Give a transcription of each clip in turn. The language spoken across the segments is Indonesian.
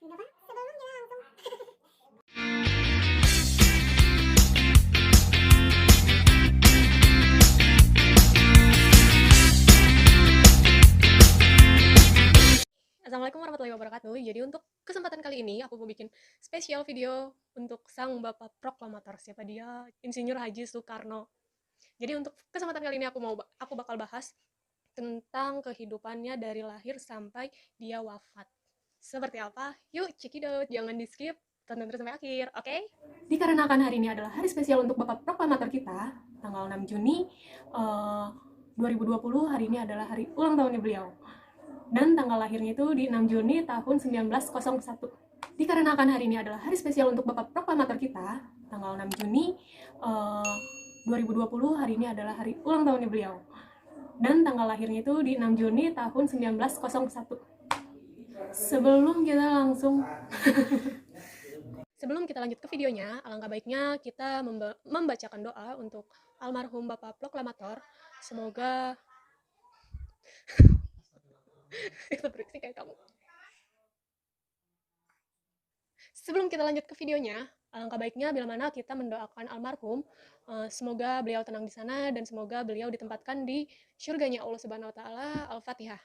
Udah Pak, sebelum kita langsung Assalamualaikum warahmatullahi wabarakatuh. Jadi untuk kesempatan kali ini aku mau bikin spesial video untuk sang Bapak Proklamator. Siapa dia? Insinyur Haji Soekarno. Jadi untuk kesempatan kali ini aku bakal bahas tentang kehidupannya dari lahir sampai dia wafat. Seperti apa? Yuk cekidot, jangan di skip, tonton terus sampai akhir, oke? Dikarenakan hari ini adalah hari spesial untuk Bapak Proklamator kita, tanggal 6 Juni 2020, hari ini adalah hari ulang tahunnya beliau. Dan tanggal lahirnya itu di 6 Juni tahun 1901. Dikarenakan hari ini adalah hari spesial untuk Bapak Proklamator kita, tanggal 6 Juni 2020, hari ini adalah hari ulang tahunnya beliau. Dan tanggal lahirnya itu di 6 Juni tahun 1901. Sebelum kita lanjut ke videonya, alangkah baiknya kita membacakan doa untuk almarhum Bapak Proklamator. Semoga itu berisik kayak kamu. Sebelum kita lanjut ke videonya, alangkah baiknya bila mana kita mendoakan almarhum, semoga beliau tenang di sana dan semoga beliau ditempatkan di syurganya Allah Subhanahu wa taala. Al-Fatihah.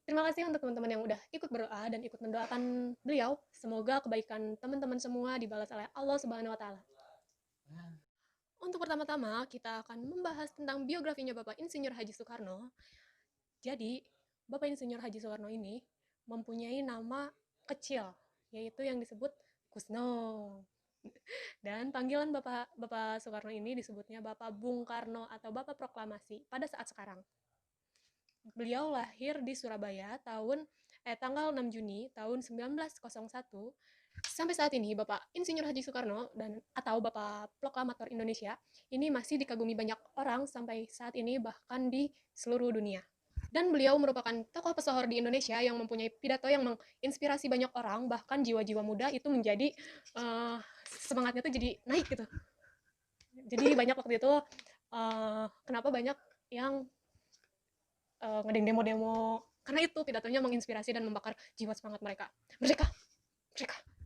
Terima kasih untuk teman-teman yang udah ikut berdoa dan ikut mendoakan beliau. Semoga kebaikan teman-teman semua dibalas oleh Allah Subhanahu wa taala. Untuk pertama-tama, kita akan membahas tentang biografinya Bapak Insinyur Haji Soekarno. Jadi, Bapak Insinyur Haji Soekarno ini mempunyai nama kecil, yaitu yang disebut Kusno. Dan panggilan Bapak Soekarno ini disebutnya Bapak Bung Karno atau Bapak Proklamasi pada saat sekarang. Beliau lahir di Surabaya tanggal 6 Juni tahun 1901. Sampai saat ini Bapak Insinyur Haji Soekarno atau Bapak Proklamator Indonesia ini masih dikagumi banyak orang sampai saat ini, bahkan di seluruh dunia. Dan beliau merupakan tokoh pesohor di Indonesia yang mempunyai pidato yang menginspirasi banyak orang, bahkan jiwa-jiwa muda itu menjadi semangatnya tuh jadi naik gitu. Jadi banyak waktu itu kenapa banyak yang ngedeng demo-demo, karena itu pidatonya menginspirasi dan membakar jiwa semangat mereka.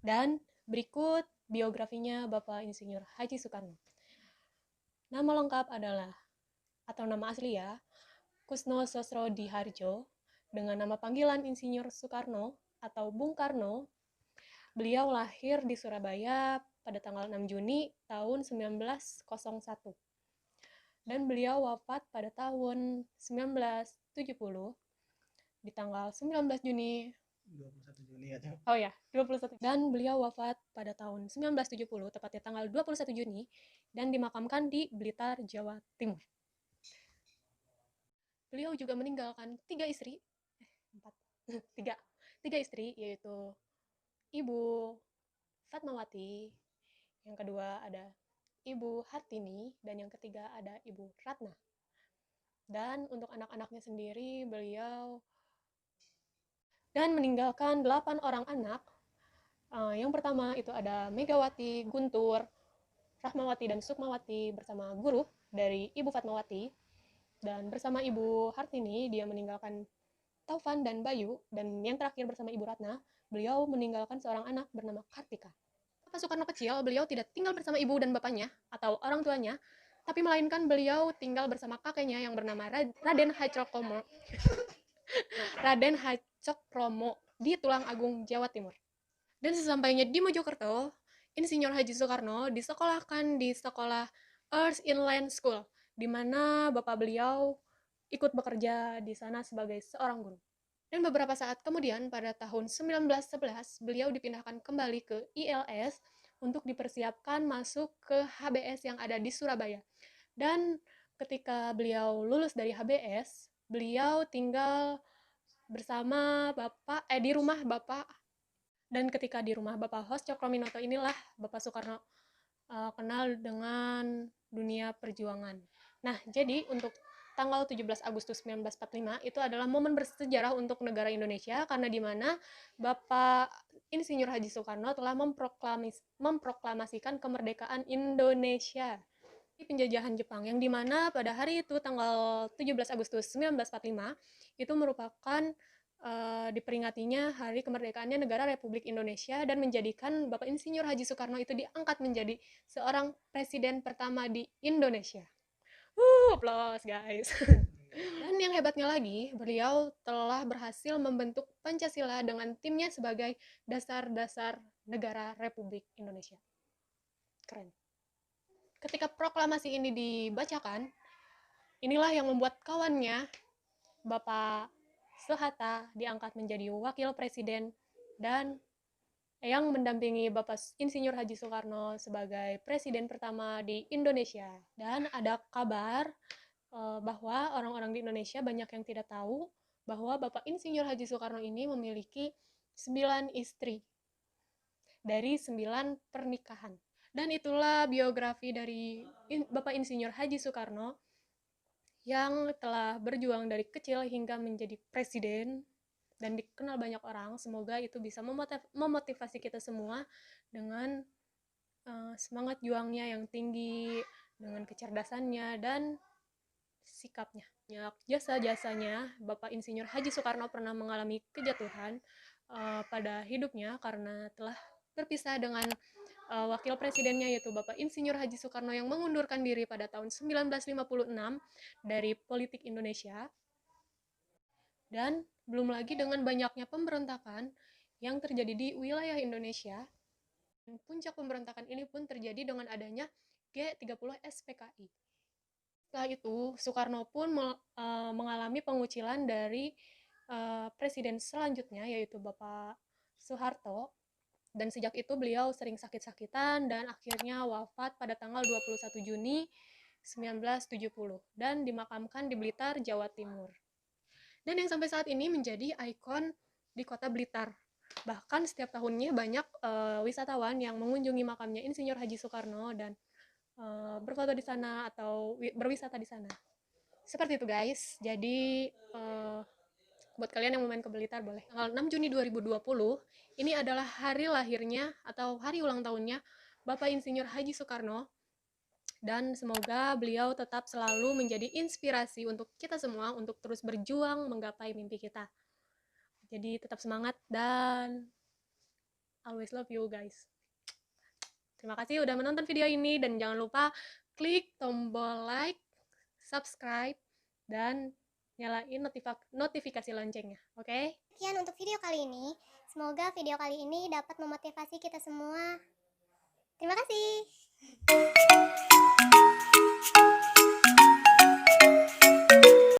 Dan berikut biografinya Bapak Insinyur Haji Soekarno. Nama lengkap adalah, atau nama asli ya, Kusno Sosro Diharjo, dengan nama panggilan Insinyur Soekarno atau Bung Karno. Beliau lahir di Surabaya pada tanggal 6 Juni tahun 1901. Dan beliau wafat pada tahun 1970 di tanggal 19 Juni 21 Juni ya. 21. Dan beliau wafat pada tahun 1970, tepatnya tanggal 21 Juni, dan dimakamkan di Blitar, Jawa Timur. Beliau juga meninggalkan tiga istri, yaitu Ibu Fatmawati, yang kedua ada Ibu Hartini, dan yang ketiga ada Ibu Ratna. Dan untuk anak-anaknya sendiri, beliau dan meninggalkan 8 orang anak. Yang pertama itu ada Megawati, Guntur, Rahmawati, dan Sukmawati bersama guru dari Ibu Fatmawati. Dan bersama Ibu Hartini, dia meninggalkan Taufan dan Bayu. Dan yang terakhir bersama Ibu Ratna, beliau meninggalkan seorang anak bernama Kartika. Bapak Soekarno kecil, beliau tidak tinggal bersama ibu dan bapaknya atau orang tuanya, tapi melainkan beliau tinggal bersama kakeknya yang bernama Raden Hacokromo di Tulang Agung, Jawa Timur. Dan sesampainya di Mojokerto, Insinyur Haji Soekarno disekolahkan di sekolah Earth Inland School, di mana bapak beliau ikut bekerja di sana sebagai seorang guru. Dan beberapa saat kemudian, pada tahun 1911, beliau dipindahkan kembali ke ILS untuk dipersiapkan masuk ke HBS yang ada di Surabaya. Dan ketika beliau lulus dari HBS, beliau tinggal bersama di rumah bapak. Dan ketika di rumah Bapak Hos Cokroaminoto inilah Bapak Soekarno kenal dengan dunia perjuangan. Nah, jadi untuk tanggal 17 Agustus 1945 itu adalah momen bersejarah untuk negara Indonesia, karena di mana Bapak Insinyur Haji Soekarno telah memproklamasikan kemerdekaan Indonesia. penjajahan Jepang, yang dimana pada hari itu tanggal 17 Agustus 1945 itu merupakan diperingatinya hari kemerdekaannya negara Republik Indonesia, dan menjadikan Bapak Insinyur Haji Soekarno itu diangkat menjadi seorang presiden pertama di Indonesia. Applause guys. Dan yang hebatnya lagi, beliau telah berhasil membentuk Pancasila dengan timnya sebagai dasar-dasar negara Republik Indonesia. Keren. Ketika proklamasi ini dibacakan, inilah yang membuat kawannya, Bapak Soehatta, diangkat menjadi wakil presiden dan yang mendampingi Bapak Insinyur Haji Soekarno sebagai presiden pertama di Indonesia. Dan ada kabar bahwa orang-orang di Indonesia banyak yang tidak tahu bahwa Bapak Insinyur Haji Soekarno ini memiliki 9 istri dari 9 pernikahan. Dan itulah biografi dari Bapak Insinyur Haji Soekarno yang telah berjuang dari kecil hingga menjadi presiden dan dikenal banyak orang. Semoga itu bisa memotivasi kita semua dengan semangat juangnya yang tinggi, dengan kecerdasannya dan sikapnya. Jasa-jasanya, Bapak Insinyur Haji Soekarno pernah mengalami kejatuhan pada hidupnya karena telah berpisah dengan wakil presidennya, yaitu Bapak Insinyur Haji Soekarno, yang mengundurkan diri pada tahun 1956 dari politik Indonesia. Dan belum lagi dengan banyaknya pemberontakan yang terjadi di wilayah Indonesia. Dan puncak pemberontakan ini pun terjadi dengan adanya G30 SPKI. Setelah itu, Soekarno pun mengalami pengucilan dari presiden selanjutnya, yaitu Bapak Soeharto. Dan sejak itu beliau sering sakit-sakitan dan akhirnya wafat pada tanggal 21 Juni 1970 dan dimakamkan di Blitar, Jawa Timur. Dan yang sampai saat ini menjadi ikon di kota Blitar. Bahkan setiap tahunnya banyak wisatawan yang mengunjungi makamnya Insinyur Haji Soekarno dan berfoto di sana atau berwisata di sana. Seperti itu guys. Jadi buat kalian yang mau main ke Blitar boleh. Tanggal 6 Juni 2020 ini adalah hari lahirnya atau hari ulang tahunnya Bapak Insinyur Haji Soekarno, dan semoga beliau tetap selalu menjadi inspirasi untuk kita semua untuk terus berjuang menggapai mimpi kita. Jadi tetap semangat dan always love you guys. Terima kasih udah menonton video ini, dan jangan lupa klik tombol like, subscribe, dan nyalain notifikasi loncengnya, oke? Sekian untuk video kali ini. Semoga video kali ini dapat memotivasi kita semua. Terima kasih.